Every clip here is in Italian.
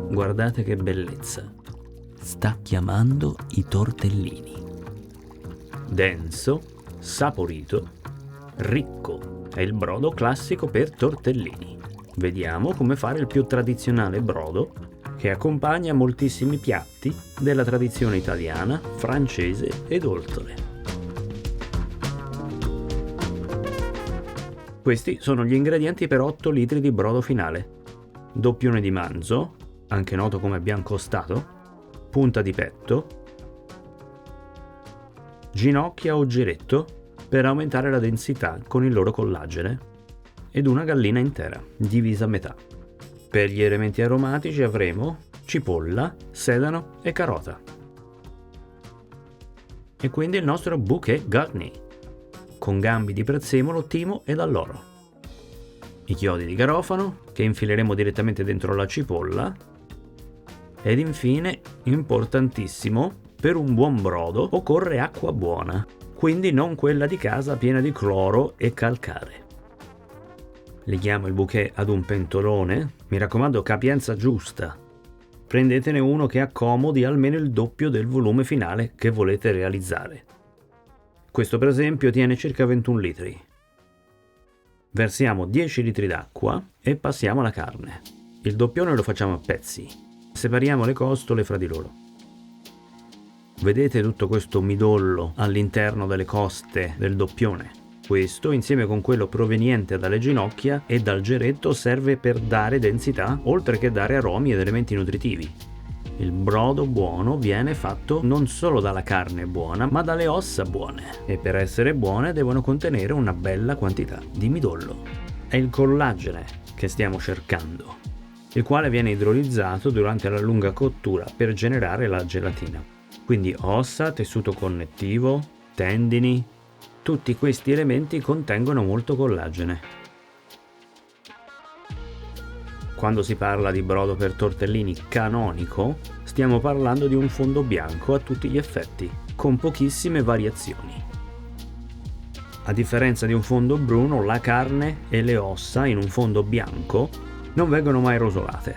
Guardate che bellezza. Sta chiamando i tortellini. Denso, saporito, ricco. È il brodo classico per tortellini. Vediamo come fare il più tradizionale brodo che accompagna moltissimi piatti della tradizione italiana, francese ed oltre. Questi sono gli ingredienti per 8 litri di brodo finale. Doppione di manzo, anche noto come biancostato, punta di petto, ginocchia o giretto per aumentare la densità con il loro collagene ed una gallina intera, divisa a metà. Per gli elementi aromatici avremo cipolla, sedano e carota. E quindi il nostro bouquet garni, con gambi di prezzemolo, timo ed alloro. I chiodi di garofano, che infileremo direttamente dentro la cipolla. Ed infine, importantissimo, per un buon brodo occorre acqua buona, quindi non quella di casa piena di cloro e calcare. Leghiamo il bouquet ad un pentolone, mi raccomando capienza giusta. Prendetene uno che accomodi almeno il doppio del volume finale che volete realizzare. Questo per esempio tiene circa 21 litri. Versiamo 10 litri d'acqua e passiamo alla carne. Il doppione lo facciamo a pezzi. Separiamo le costole fra di loro. Vedete tutto questo midollo all'interno delle coste del doppione? Questo, insieme con quello proveniente dalle ginocchia e dal geretto, serve per dare densità, oltre che dare aromi ed elementi nutritivi. Il brodo buono viene fatto non solo dalla carne buona, ma dalle ossa buone. E per essere buone devono contenere una bella quantità di midollo. È il collagene che stiamo cercando, il quale viene idrolizzato durante la lunga cottura per generare la gelatina. Quindi ossa, tessuto connettivo, tendini, tutti questi elementi contengono molto collagene. Quando si parla di brodo per tortellini canonico, stiamo parlando di un fondo bianco a tutti gli effetti, con pochissime variazioni. A differenza di un fondo bruno, la carne e le ossa in un fondo bianco non vengono mai rosolate.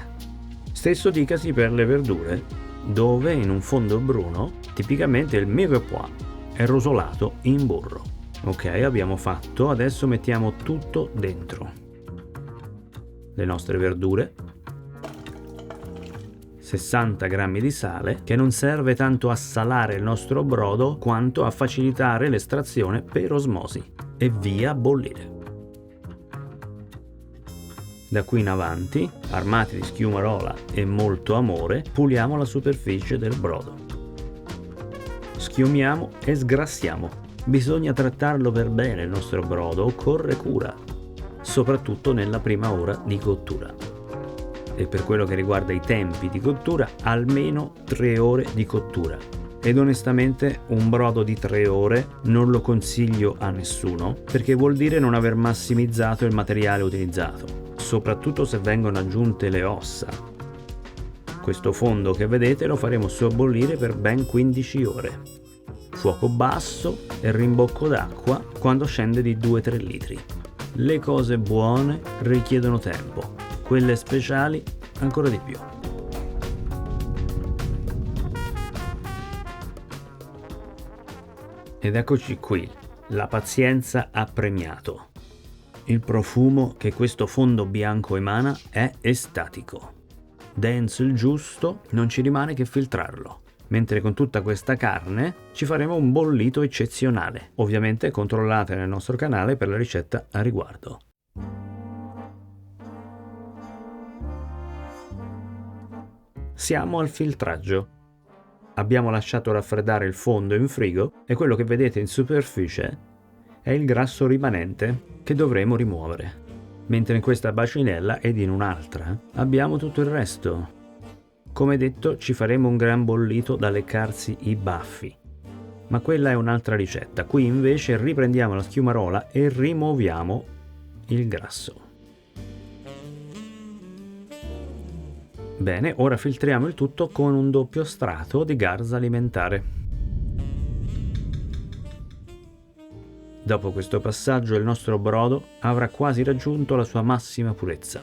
Stesso dicasi per le verdure, dove in un fondo bruno tipicamente il mirepoix è rosolato in burro. Ok, abbiamo fatto, adesso mettiamo tutto dentro. Le nostre verdure, 60 grammi di sale, che non serve tanto a salare il nostro brodo quanto a facilitare l'estrazione per osmosi, e via a bollire. Da qui in avanti, armati di schiumarola e molto amore, puliamo la superficie del brodo. Schiumiamo e sgrassiamo. Bisogna trattarlo per bene il nostro brodo, occorre cura, soprattutto nella prima ora di cottura. E per quello che riguarda i tempi di cottura, almeno 3 ore di cottura. Ed onestamente un brodo di 3 ore non lo consiglio a nessuno, perché vuol dire non aver massimizzato il materiale utilizzato, soprattutto se vengono aggiunte le ossa. Questo fondo che vedete lo faremo sobbollire per ben 15 ore. Fuoco basso e rimbocco d'acqua quando scende di 2-3 litri. Le cose buone richiedono tempo, quelle speciali ancora di più. Ed eccoci qui, la pazienza ha premiato. Il profumo che questo fondo bianco emana è estatico. Denso il giusto, non ci rimane che filtrarlo. Mentre con tutta questa carne ci faremo un bollito eccezionale. Ovviamente controllate nel nostro canale per la ricetta a riguardo. Siamo al filtraggio. Abbiamo lasciato raffreddare il fondo in frigo e quello che vedete in superficie è il grasso rimanente che dovremo rimuovere. Mentre in questa bacinella ed in un'altra abbiamo tutto il resto. Come detto, ci faremo un gran bollito da leccarsi i baffi, ma quella è un'altra ricetta. Qui invece riprendiamo la schiumarola e rimuoviamo il grasso. Bene, ora filtriamo il tutto con un doppio strato di garza alimentare. Dopo questo passaggio il nostro brodo avrà quasi raggiunto la sua massima purezza.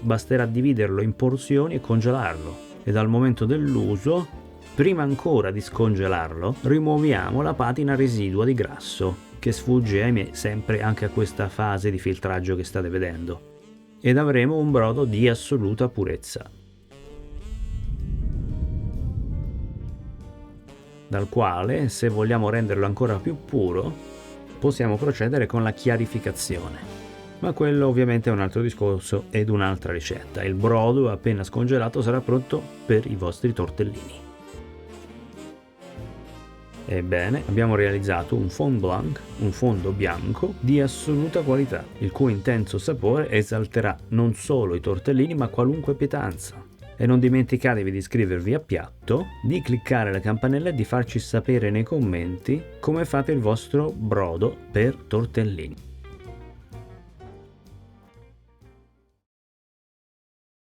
basterà dividerlo in porzioni e congelarlo. E dal momento dell'uso, prima ancora di scongelarlo, rimuoviamo la patina residua di grasso, che sfugge ahimè sempre anche a questa fase di filtraggio che state vedendo. Ed avremo un brodo di assoluta purezza, dal quale, se vogliamo renderlo ancora più puro, possiamo procedere con la chiarificazione. Ma quello ovviamente è un altro discorso ed un'altra ricetta. Il brodo appena scongelato sarà pronto per i vostri tortellini. Ebbene, abbiamo realizzato un fond blanc, un fondo bianco di assoluta qualità, il cui intenso sapore esalterà non solo i tortellini ma qualunque pietanza. E non dimenticatevi di iscrivervi a Piatto, di cliccare la campanella e di farci sapere nei commenti come fate il vostro brodo per tortellini.